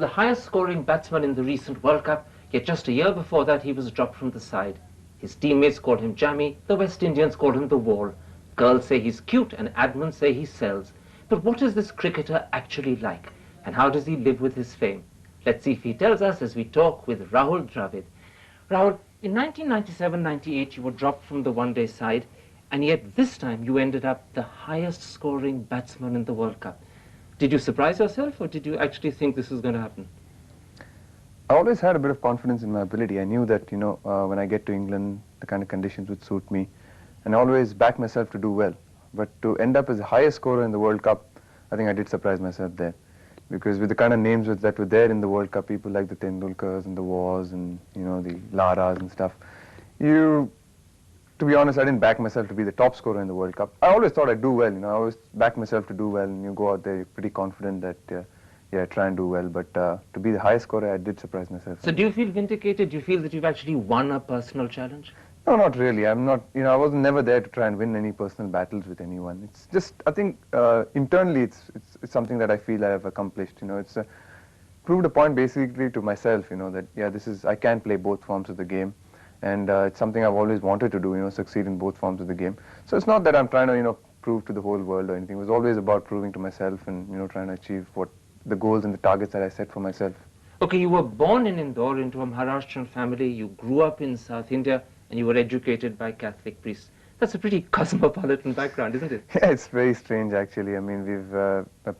the highest scoring batsman in the recent World Cup, yet just a year before that he was dropped from the side. His teammates called him Jammy, the West Indians called him the Wall. Girls say he's cute and admins say he sells. But what is this cricketer actually like? And how does he live with his fame? Let's see if he tells us as we talk with Rahul Dravid. Rahul, in 1997-98 you were dropped from the one-day side, and yet this time you ended up the highest scoring batsman in the World Cup. Did you surprise yourself, or did you actually think this was going to happen? I always had a bit of confidence in my ability. I knew that, when I get to England, the kind of conditions would suit me. And I always backed myself to do well. But to end up as the highest scorer in the World Cup, I think I did surprise myself there. Because with the kind of names that were there in the World Cup, people like the Tendulkars and the Wars and, the Laras and stuff, to be honest, I didn't back myself to be the top scorer in the World Cup. I always thought I'd do well, I always backed myself to do well, and you go out there, you're pretty confident that, try and do well. But to be the highest scorer, I did surprise myself. So do you feel vindicated? Do you feel that you've actually won a personal challenge? No, not really. I'm not, I wasn't never there to try and win any personal battles with anyone. It's just, I think, internally, it's something that I feel I have accomplished. It's proved a point basically to myself, that, I can play both forms of the game. And it's something I've always wanted to do, succeed in both forms of the game. So it's not that I'm trying to, prove to the whole world or anything. It was always about proving to myself and, trying to achieve what the goals and the targets that I set for myself. Okay, you were born in Indore into a Maharashtrian family. You grew up in South India, and you were educated by Catholic priests. That's a pretty cosmopolitan background, isn't it? Yeah, it's very strange, actually. I mean,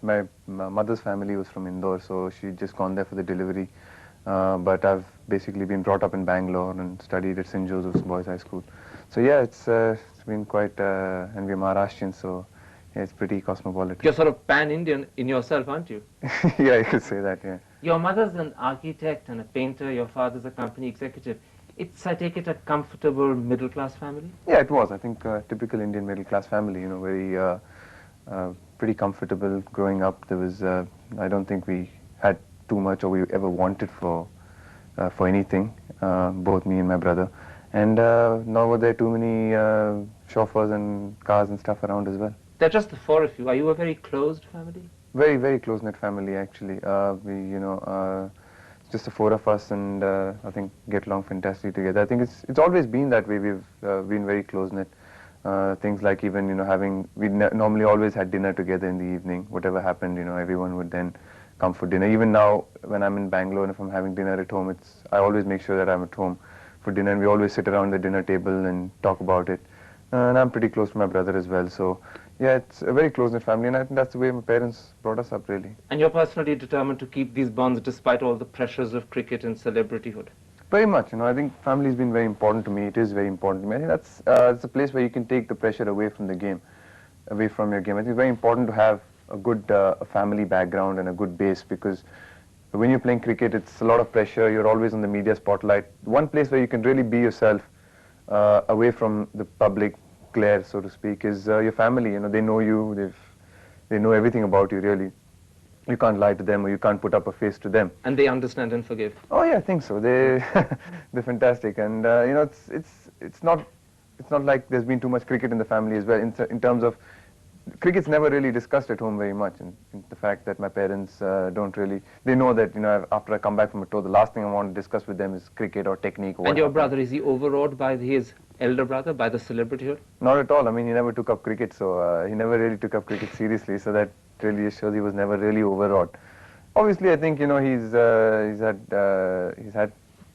my mother's family was from Indore, so she'd just gone there for the delivery. But I've basically been brought up in Bangalore and studied at St. Joseph's Boys High School. So yeah, it's been quite, and we're Maharashtrian, so yeah, it's pretty cosmopolitan. You're sort of pan-Indian in yourself, aren't you? Yeah, you could say that, yeah. Your mother's an architect and a painter, your father's a company executive. It's, I take it, a comfortable middle-class family? Yeah, it was. I think typical Indian middle-class family, very, pretty comfortable growing up. There was, I don't think we had too much or we ever wanted for anything, both me and my brother. And nor were there too many chauffeurs and cars and stuff around as well. They're just the four of you. Are you a very closed family? Very, very close-knit family, actually. Just the four of us, and I think get along fantastically together. I think it's always been that way. We've been very close-knit. Things like even, we normally always had dinner together in the evening. Whatever happened, everyone would then come for dinner. Even now, when I'm in Bangalore and if I'm having dinner at home, I always make sure that I'm at home for dinner, and we always sit around the dinner table and talk about it. And I'm pretty close to my brother as well, so yeah, it's a very close-knit family, and I think that's the way my parents brought us up, really. And you're personally determined to keep these bonds despite all the pressures of cricket and celebrityhood? Very much, I think family's been very important to me. It is very important to me. I think it's a place where you can take the pressure away from the game, away from your game. I think it's very important to have a good family background and a good base, because when you're playing cricket, it's a lot of pressure. You're always on the media spotlight. One place where you can really be yourself, away from the public glare, so to speak, is your family. They know you. They know everything about you, really. You can't lie to them, or you can't put up a face to them. And they understand and forgive? Oh yeah, I think so. They're fantastic, and it's not like there's been too much cricket in the family as well. In terms of cricket's never really discussed at home very much, and the fact that my parents don't really, they know that, after I come back from a tour, the last thing I want to discuss with them is cricket or technique or And your brother, is he overawed by his elder brother, by the celebrityhood? Not at all. I mean, he never took up cricket, so he never really took up cricket seriously, so that really shows he was never really overawed. Obviously, I think, he's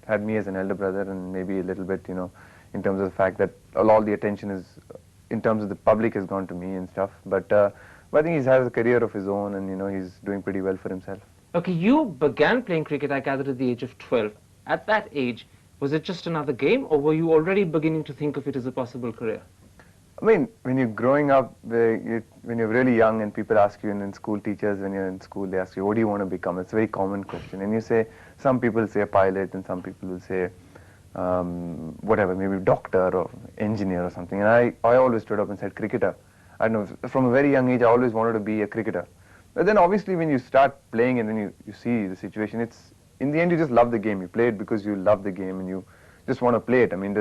had me as an elder brother, and maybe a little bit, in terms of the fact that all the attention is, in terms of the public, has gone to me and stuff. But I think he has a career of his own, and he's doing pretty well for himself. Okay, you began playing cricket, I gathered, at the age of 12. At that age, was it just another game, or were you already beginning to think of it as a possible career? I mean, when you're growing up, when you're really young and people ask you, and in school teachers, when you're in school, they ask you, what do you want to become? It's a very common question. And you say, some people say a pilot, and some people will say, whatever, maybe doctor or engineer or something. And I always stood up and said cricketer. I don't know, from a very young age, I always wanted to be a cricketer. But then obviously when you start playing and then you see the situation, in the end you just love the game. You play it because you love the game and you just want to play it. I mean,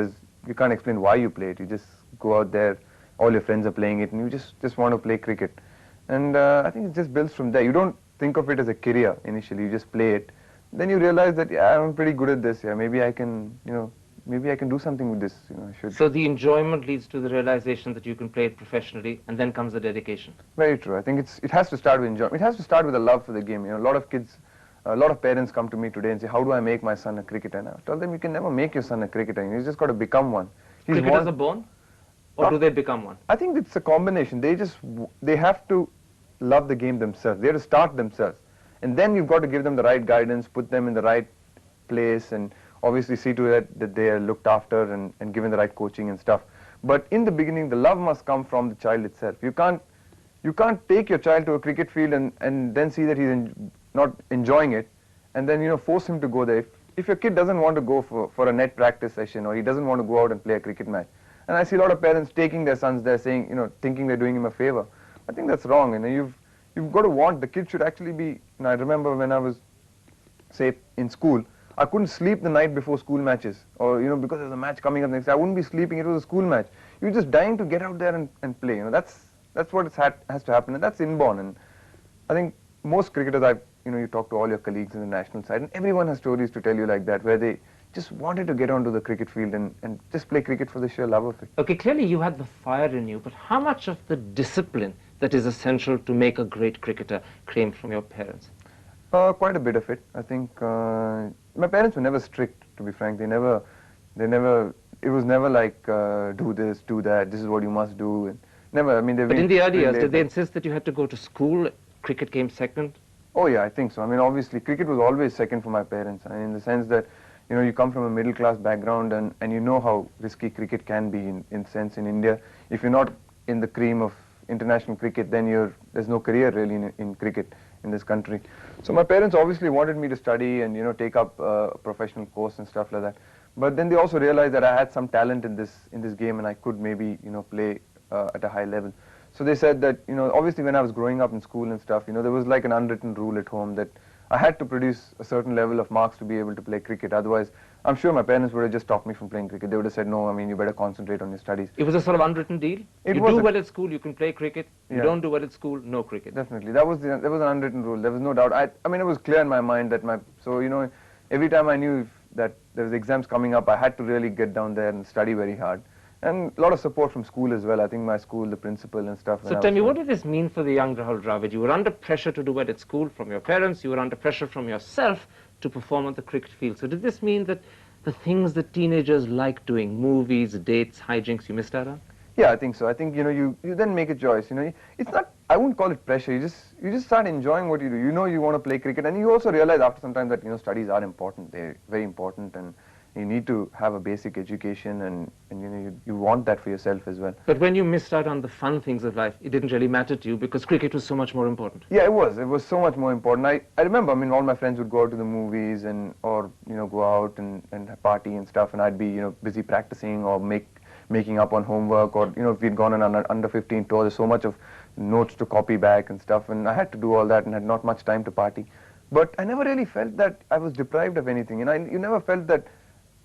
you can't explain why you play it. You just go out there, all your friends are playing it, and you just want to play cricket. And I think it just builds from there. You don't think of it as a career initially, you just play it, then you realize that, yeah, I'm pretty good at this, yeah, maybe I can, maybe I can do something with this, I should. So the enjoyment leads to the realization that you can play it professionally, and then comes the dedication. Very true. I think it has to start with enjoyment. It has to start with a love for the game. A lot of kids, a lot of parents come to me today and say, how do I make my son a cricketer? And I tell them, you can never make your son a cricketer. He's just got to become one. Cricketers are born? Or do they become one? I think it's a combination. They have to love the game themselves. They have to start themselves. And then you've got to give them the right guidance, put them in the right place, and obviously see to it that they are looked after and given the right coaching and stuff. But in the beginning, the love must come from the child itself. You can't take your child to a cricket field and then see that he's not enjoying it, and then force him to go there. If your kid doesn't want to go for a net practice session, or he doesn't want to go out and play a cricket match, and I see a lot of parents taking their sons there, saying, thinking they're doing him a favor. I think that's wrong. You've got to want the kid should actually be. I remember when I was, say, in school, I couldn't sleep the night before school matches, or because there's a match coming up next day. I wouldn't be sleeping. It was a school match. You're just dying to get out there and play. That's what has to happen, and that's inborn. And I think most cricketers, you talk to all your colleagues in the national side, and everyone has stories to tell you like that, where they just wanted to get onto the cricket field and just play cricket for the sheer love of it. Okay, clearly you had the fire in you, but how much of the discipline that is essential to make a great cricketer came from your parents? Quite a bit of it. I think my parents were never strict, to be frank. It was never like, do this, do that, this is what you must do. And never, But in the early years, did they insist that you had to go to school, cricket came second? Oh yeah, I think so. Obviously, cricket was always second for my parents, in the sense that, you come from a middle-class background, and you know how risky cricket can be in sense in India. If you're not in the cream of international cricket, then there's no career really in cricket in this country. So my parents obviously wanted me to study and, take up a professional course and stuff like that. But then they also realized that I had some talent in this game, and I could maybe, play at a high level. So they said that, obviously when I was growing up in school and stuff, there was like an unwritten rule at home that I had to produce a certain level of marks to be able to play cricket. Otherwise, I'm sure my parents would have just stopped me from playing cricket. They would have said, no, you better concentrate on your studies. It was a sort of unwritten deal? You do well at school, you can play cricket. You don't do well at school, no cricket. Definitely. That was an unwritten rule. There was no doubt. It was clear in my mind that every time I knew that there was exams coming up, I had to really get down there and study very hard. And a lot of support from school as well. I think my school, the principal and stuff. So tell me, what did this mean for the young Rahul Dravid? You were under pressure to do well at school from your parents. You were under pressure from yourself to perform on the cricket field. So did this mean that the things that teenagers like doing, movies, dates, hijinks, you missed out on? Yeah, I think so. I think, you then make a choice. It's not, I wouldn't call it pressure. You just start enjoying what you do. You want to play cricket. And you also realize after some time that, studies are important. They're very important. And you need to have a basic education, and you want that for yourself as well. But when you missed out on the fun things of life, it didn't really matter to you because cricket was so much more important. Yeah, it was so much more important. I remember, all my friends would go out to the movies or go out and party and stuff, and I'd be, busy practicing or making up on homework, or, if we'd gone on an under 15 tour, there's so much of notes to copy back and stuff, and I had to do all that and had not much time to party. But I never really felt that I was deprived of anything, you never felt that,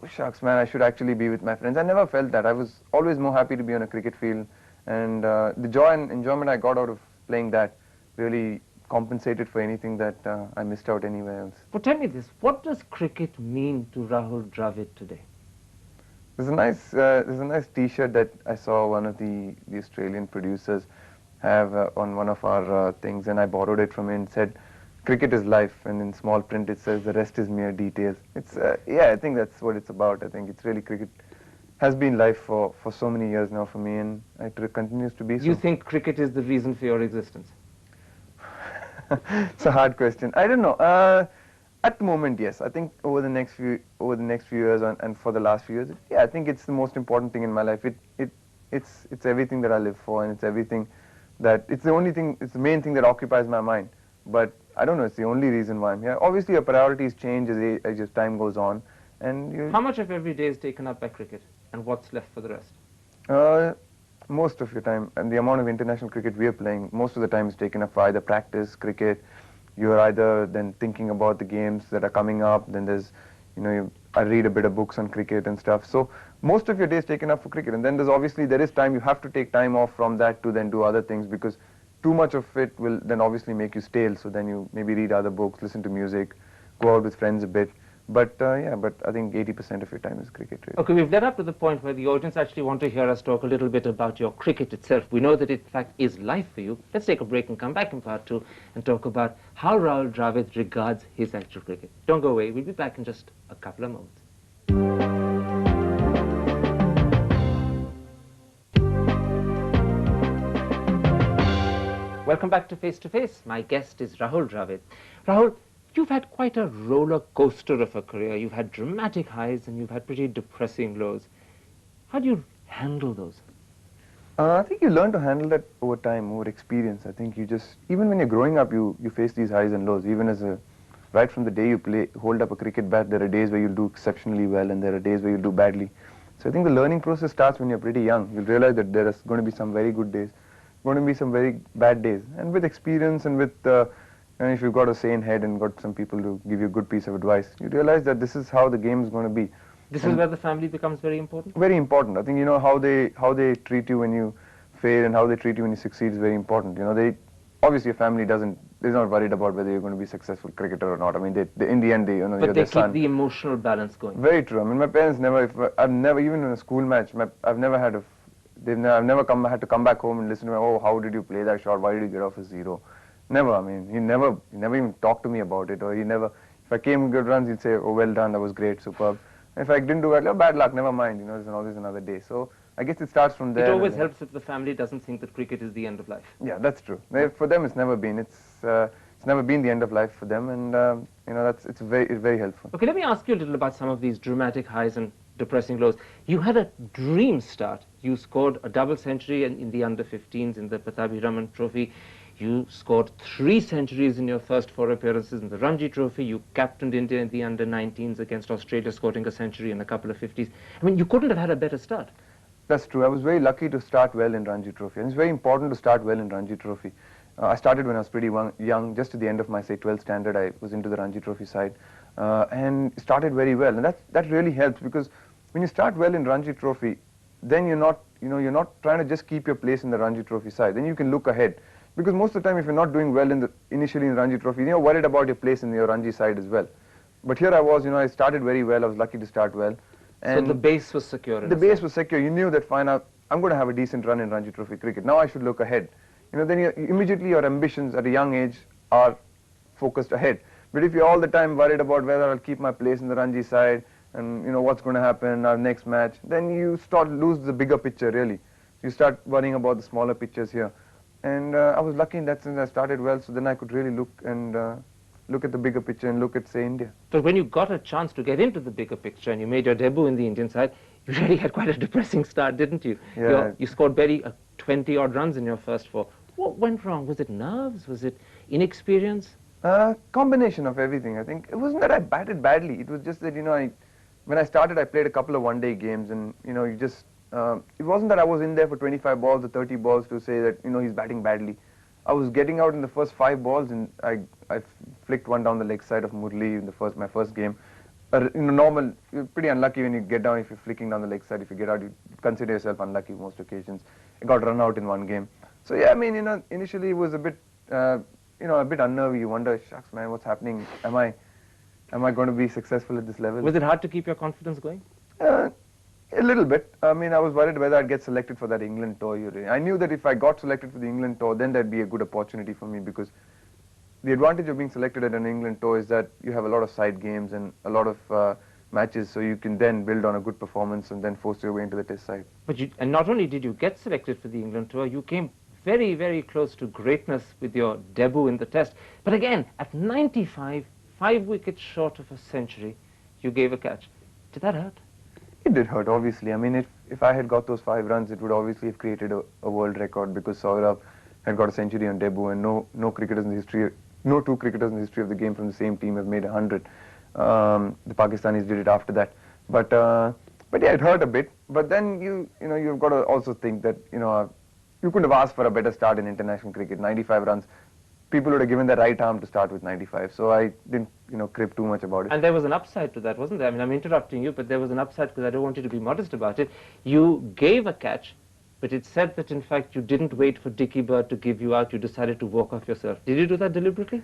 oh, shucks, man, I should actually be with my friends. I never felt that. I was always more happy to be on a cricket field, and the joy and enjoyment I got out of playing that really compensated for anything that I missed out anywhere else. But tell me this, what does cricket mean to Rahul Dravid today? There's a nice T-shirt that I saw one of the Australian producers have on one of our things, and I borrowed it from him and said, cricket is life, and in small print it says the rest is mere details. It's I think that's what it's about. I think it's really cricket has been life for so many years now for me, and it continues to be so. You think cricket is the reason for your existence? It's a hard question. I don't know. At the moment, yes. I think over the next few years and for the last few years, I think it's the most important thing in my life. It's everything that I live for, and it's the main thing that occupies my mind. But I don't know, it's the only reason why I'm here. Obviously, your priorities change as time goes on. And how much of every day is taken up by cricket, and what's left for the rest? Most of your time, and the amount of international cricket we are playing, most of the time is taken up for either practice, cricket. You're either then thinking about the games that are coming up, then there's, I read a bit of books on cricket and stuff. So most of your day is taken up for cricket. And then there is time, you have to take time off from that to then do other things, because too much of it will then obviously make you stale. So then you maybe read other books, listen to music, go out with friends a bit. But yeah, but I think 80% of your time is cricket. Really. Okay, we've led up to the point where the audience actually want to hear us talk a little bit about your cricket itself. We know that it, in fact, is life for you. Let's take a break and come back in part 2 and talk about how Rahul Dravid regards his actual cricket. Don't go away. We'll be back in just a couple of moments. Welcome back to Face to Face. My guest is Rahul Dravid. Rahul, you've had quite a roller coaster of a career. You've had dramatic highs and you've had pretty depressing lows. How do you handle those? I think you learn to handle that over time, over experience. I think you just, even when you're growing up, you face these highs and lows. Even as right from the day you hold up a cricket bat, there are days where you'll do exceptionally well and there are days where you'll do badly. So I think the learning process starts when you're pretty young. You'll realize that there is going to be some very good days, going to be some very bad days. And with experience and with, and if you've got a sane head and got some people to give you a good piece of advice, you realize that this is how the game is going to be. This is where the family becomes very important? Very important. I think, you know, how they treat you when you fail and how they treat you when you succeed is very important. You know, obviously a family is not worried about whether you're going to be a successful cricketer or not. I mean, in the end, you know, but you're they their son. keep the emotional balance going. Very true. I mean, my parents I've never, even in a school match, I've never had I've never had to come back home and listen to me, oh, how did you play that shot? Why did you get off a zero? Never. I mean, he never even talked to me about it, or if I came with good runs, he'd say, oh, well done, that was great, superb. And if I didn't do well, oh, bad luck, never mind, you know, there's always another day. So I guess it starts from there. It always helps if the family doesn't think that cricket is the end of life. Yeah, that's true. For them, it's never been. It's never been the end of life for them, and you know, it's very helpful. Okay, let me ask you a little about some of these dramatic highs and depressing lows. You had a dream start. You scored a double century in the under-15s in the Pattabhiraman Trophy. You scored 3 centuries in your first 4 appearances in the Ranji Trophy. You captained India in the under-19s against Australia, scoring a century and a couple of 50s. I mean, you couldn't have had a better start. That's true. I was very lucky to start well in Ranji Trophy. And it's very important to start well in Ranji Trophy. I started when I was pretty young, just at the end of my, say, 12th standard. I was into the Ranji Trophy side and started very well. And that really helps, because when you start well in Ranji Trophy, then you're not trying to just keep your place in the Ranji Trophy side. Then you can look ahead. Because most of the time, if you're not doing well initially in Ranji Trophy, you're worried about your place in your Ranji side as well. But here I was, you know, I started very well. I was lucky to start well. And so the base was secure. The base was secure. You knew that, fine, I'm going to have a decent run in Ranji Trophy cricket. Now I should look ahead. You know, then immediately your ambitions at a young age are focused ahead. But if you're all the time worried about whether I'll keep my place in the Ranji side and, you know, what's going to happen, our next match, then you lose the bigger picture, really. You start worrying about the smaller pictures here. And I was lucky in that sense. I started well, so then I could really look at the bigger picture and look at, say, India. But when you got a chance to get into the bigger picture and you made your debut in the Indian side, you really had quite a depressing start, didn't you? Yeah. You scored barely 20-odd runs in your first 4. What went wrong? Was it nerves? Was it inexperience? Combination of everything, I think. It wasn't that I batted badly. It was just that, you know, when I started, I played a couple of one-day games, and, you know, it wasn't that I was in there for 25 balls or 30 balls to say that, you know, he's batting badly. I was getting out in the first 5 balls, and I flicked one down the leg side of Murli in my first game. You know, normal, you're pretty unlucky when you get down if you're flicking down the leg side. If you get out, you consider yourself unlucky most occasions. I got run out in one game. So yeah, I mean, you know, initially it was a bit, you know, a bit unnerving. You wonder, shucks, man, what's happening? Am I going to be successful at this level? Was it hard to keep your confidence going? A little bit. I mean, I was worried whether I'd get selected for that England tour. I knew that if I got selected for the England tour, then there'd be a good opportunity for me, because the advantage of being selected at an England tour is that you have a lot of side games and a lot of matches, so you can then build on a good performance and then force your way into the test side. And not only did you get selected for the England tour, you came very, very close to greatness with your debut in the test. But again, at 95, 5 wickets short of a century, you gave a catch. Did that hurt? It did hurt, obviously. I mean, if I had got those 5 runs, it would obviously have created a world record, because Saurabh had got a century on debut, and no 2 cricketers in the history of the game from the same team have made 100. The Pakistanis did it after that. But yeah, it hurt a bit. But then you've got to also think that, you know, you couldn't have asked for a better start in international cricket. 95 runs. People would have given their right arm to start with 95. So I didn't, you know, crib too much about it. And there was an upside to that, wasn't there? I mean, I'm interrupting you, but there was an upside, because I don't want you to be modest about it. You gave a catch But it's said that, in fact, you didn't wait for Dickie Bird to give you out. You decided to walk off yourself. Did you do that deliberately?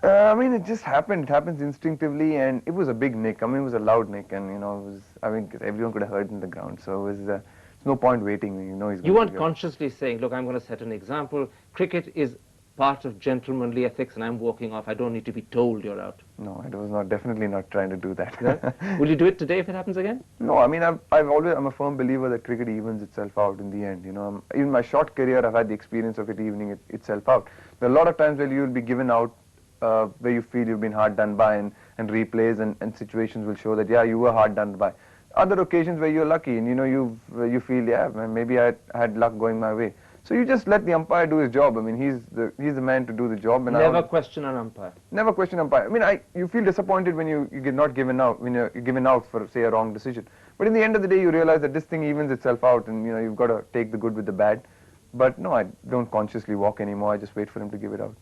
I mean, it just happened. It happens instinctively, and it was a big nick. I mean, it was a loud nick, and it was. I mean, 'cause everyone could have heard it in the ground. So it was. There's no point waiting. He's. You going weren't to consciously saying, look, I'm going to set an example. Cricket is part of gentlemanly ethics, and I'm walking off. I don't need to be told you're out. No, I was not. Definitely not trying to do that. No? Will you do it today if it happens again? No, I mean, I'm a firm believer that cricket evens itself out in the end. Even my short career, I've had the experience of it evening itself out. There are a lot of times where you'll be given out where you feel you've been hard done by, and replays and situations will show that, yeah, you were hard done by. Other occasions where you're lucky and, you feel, yeah, man, maybe I had luck going my way. So you just let the umpire do his job. I mean, he's the man to do the job. And never question an umpire. Never question umpire. I mean, you feel disappointed when you get not given out, when you're given out for, say, a wrong decision. But in the end of the day, you realize that this thing evens itself out, and you've got to take the good with the bad. But no, I don't consciously walk anymore. I just wait for him to give it out.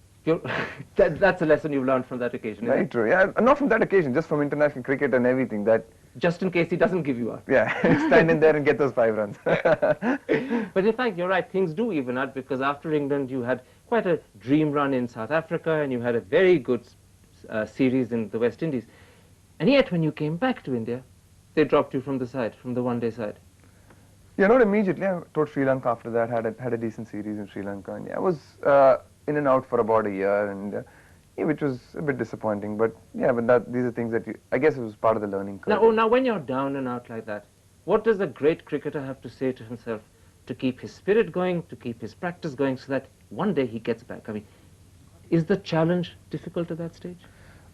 That's a lesson you've learned from that occasion. Very true. Yeah, not from that occasion, just from international cricket and everything. That just in case he doesn't give you out. Yeah, stand in there and get those 5 runs. But in fact, you're right. Things do even out, because after England, you had quite a dream run in South Africa, and you had a very good series in the West Indies. And yet, when you came back to India, they dropped you from the side, from the one-day side. Yeah, not immediately. I toured Sri Lanka after that. Had a decent series in Sri Lanka, and yeah, I was in and out for about a year, and which was a bit disappointing. But yeah, but these are things that I guess it was part of the learning curve. Now, when you're down and out like that, what does a great cricketer have to say to himself to keep his spirit going, to keep his practice going, so that one day he gets back? I mean, is the challenge difficult at that stage?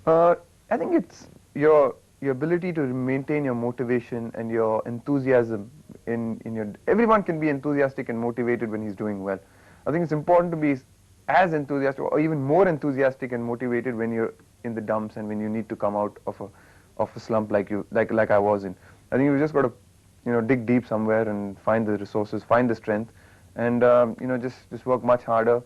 I think it's your ability to maintain your motivation and your enthusiasm in your. Everyone can be enthusiastic and motivated when he's doing well. I think it's important to be as enthusiastic or even more enthusiastic and motivated when you're in the dumps and when you need to come out of a slump like I was in. I think you've just got to dig deep somewhere and find the resources, find the strength, and just work much harder,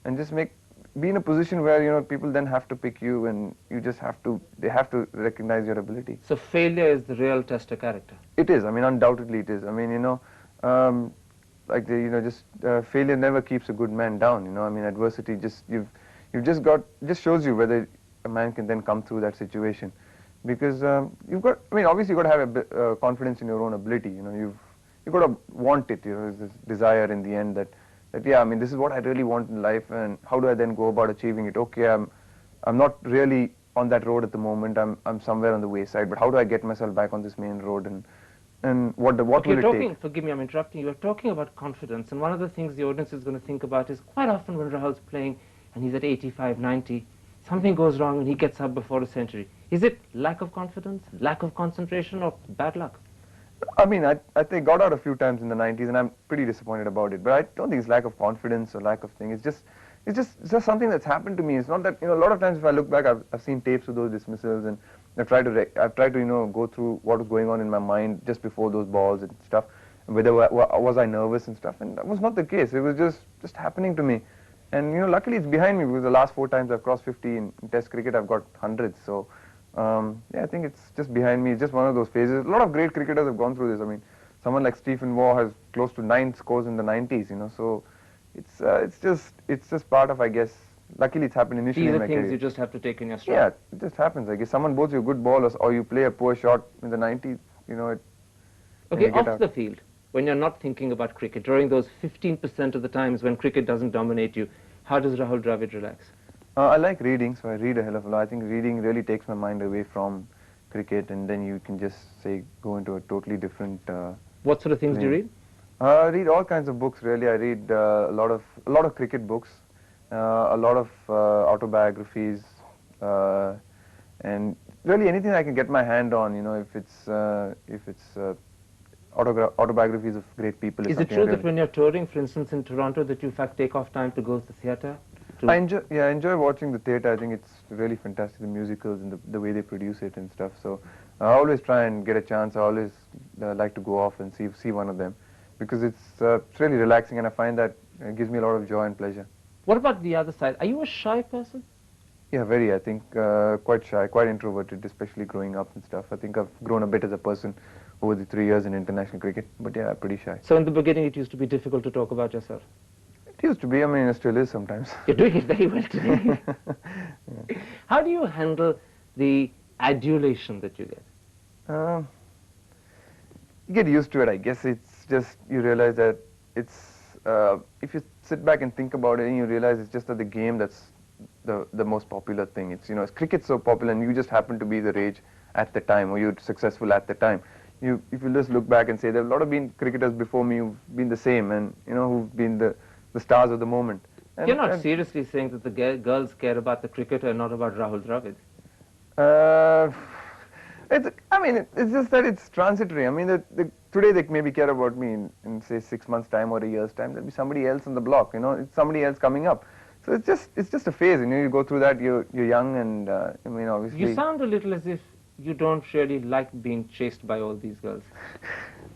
and just be in a position where people then have to pick you, and they have to recognize your ability. So failure is the real test of character. It is. I mean, undoubtedly it is. I mean, failure never keeps a good man down. I mean, adversity just shows you whether a man can then come through that situation, because obviously you've got to have a bit, confidence in your own ability. You've got to want it. There's this desire in the end that yeah, I mean, this is what I really want in life, and how do I then go about achieving it? Okay, I'm not really on that road at the moment. I'm somewhere on the wayside, but how do I get myself back on this main road, and what will it take? Forgive me, I'm interrupting you. You're talking about confidence, and one of the things the audience is going to think about is quite often when Rahul's playing and he's at 85, 90, something goes wrong and he gets up before a century. Is it lack of confidence, lack of concentration, or bad luck? I mean, I think got out a few times in the 90s, and I'm pretty disappointed about it. But I don't think it's lack of confidence or lack of thing. It's just something that's happened to me. It's not that a lot of times if I look back, I've seen tapes of those dismissals, and I've tried to go through what was going on in my mind just before those balls and stuff. Whether was I nervous and stuff, and that was not the case. It was just happening to me, and luckily it's behind me, because the last 4 times I've crossed 50 in Test cricket, I've got hundreds. So. Yeah, I think it's just behind me. It's just one of those phases. A lot of great cricketers have gone through this. I mean, someone like Stephen Waugh has close to 9 scores in the 90s. So it's just part of, I guess. Luckily, it's happened initially in my career. These are things you just have to take in your stride. Yeah, it just happens. I guess someone bowls you a good ball, or you play a poor shot in the 90s. Okay, off the field, when you're not thinking about cricket, during those 15% of the times when cricket doesn't dominate you, how does Rahul Dravid relax? I like reading, so I read a hell of a lot. I think reading really takes my mind away from cricket, and then you can just, go into a totally different... what sort of things do you read? I read all kinds of books, really. I read a lot of cricket books, a lot of autobiographies, and really anything I can get my hand on, if it's autobiographies of great people. Is it true that when you're touring, for instance, in Toronto, that you in fact take off time to go to the theatre? I enjoy watching the theatre. I think it's really fantastic, the musicals and the way they produce it and stuff. So I always try and get a chance. I always like to go off and see one of them, because it's really relaxing, and I find that it gives me a lot of joy and pleasure. What about the other side? Are you a shy person? Yeah, very. I think quite shy, quite introverted, especially growing up and stuff. I think I've grown a bit as a person over the 3 years in international cricket. But yeah, pretty shy. So in the beginning, it used to be difficult to talk about yourself. It used to be. I mean, it still is sometimes. You're doing it very well today. Yeah. How do you handle the adulation that you get? You get used to it, I guess. It's just, you realize that it's, if you sit back and think about it, and you realize it's just that the game that's the most popular thing. It's, you know, cricket's so popular and you just happen to be the rage at the time, or you're successful at the time. If you just look back and say, there are a lot of cricketers before me who've been the same, and, you know, who've been the stars of the moment. And, you're not seriously saying that the girls care about the cricketer and not about Rahul Dravid? It's just that it's transitory. I mean, today they maybe care about me in say 6 months' time or a year's time. There'll be somebody else on the block. You know, it's somebody else coming up. So it's just a phase. You know, you go through that. You're young, and I mean, obviously. You sound a little as if you don't really like being chased by all these girls.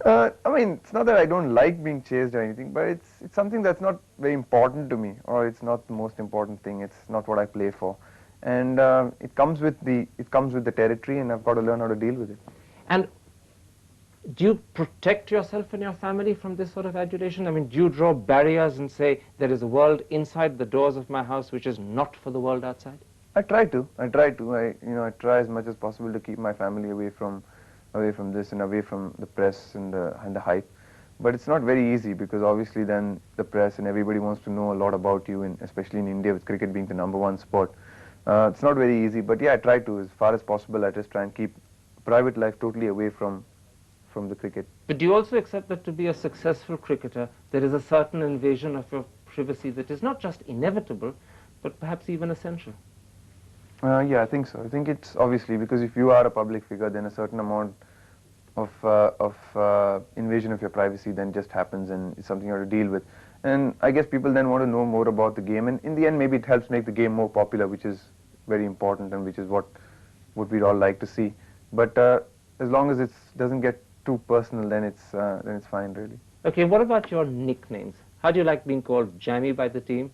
I mean, it's not that I don't like being chased or anything, but it's something that's not very important to me, or it's not the most important thing. It's not what I play for. And it comes with the territory, and I've got to learn how to deal with it. And do you protect yourself and your family from this sort of adulation? I mean, do you draw barriers and say there is a world inside the doors of my house which is not for the world outside? I try to. I try as much as possible to keep my family away from this and away from the press and the hype. But it's not very easy, because obviously then the press and everybody wants to know a lot about you, especially in India with cricket being the #1 sport. It's not very easy, but yeah, I try to, as far as possible. I just try and keep private life totally away from the cricket. But do you also accept that to be a successful cricketer, there is a certain invasion of your privacy that is not just inevitable, but perhaps even essential? Yeah, I think so. I think it's obviously, because if you are a public figure, then a certain amount of invasion of your privacy then just happens, and it's something you have to deal with. And I guess people then want to know more about the game, and in the end maybe it helps make the game more popular, which is very important, and which is what we'd all like to see. But as long as it doesn't get too personal, then it's fine, really. Okay, what about your nicknames? How do you like being called Jammy by the team?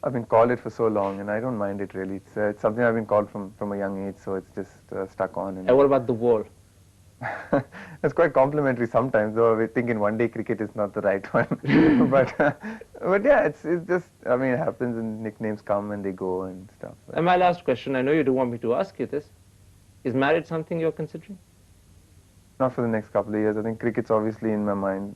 I've been called it for so long, and I don't mind it, really. It's something I've been called from a young age, so it's just stuck on. And what about the Wall? It's quite complimentary sometimes, though we think in one-day cricket is not the right one. but yeah, it's just, I mean, it happens, and nicknames come and they go and stuff. And my last question, I know you don't want me to ask you this, is marriage something you're considering? Not for the next couple of years. I think cricket's obviously in my mind,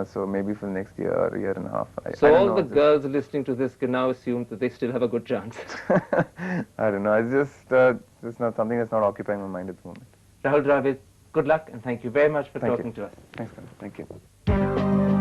so maybe for the next year or a year and a half. So all the girls listening to this can now assume that they still have a good chance? I don't know. It's not something that's not occupying my mind at the moment. Rahul Dravid, good luck, and thank you very much for talking to us. Thanks, Thank you.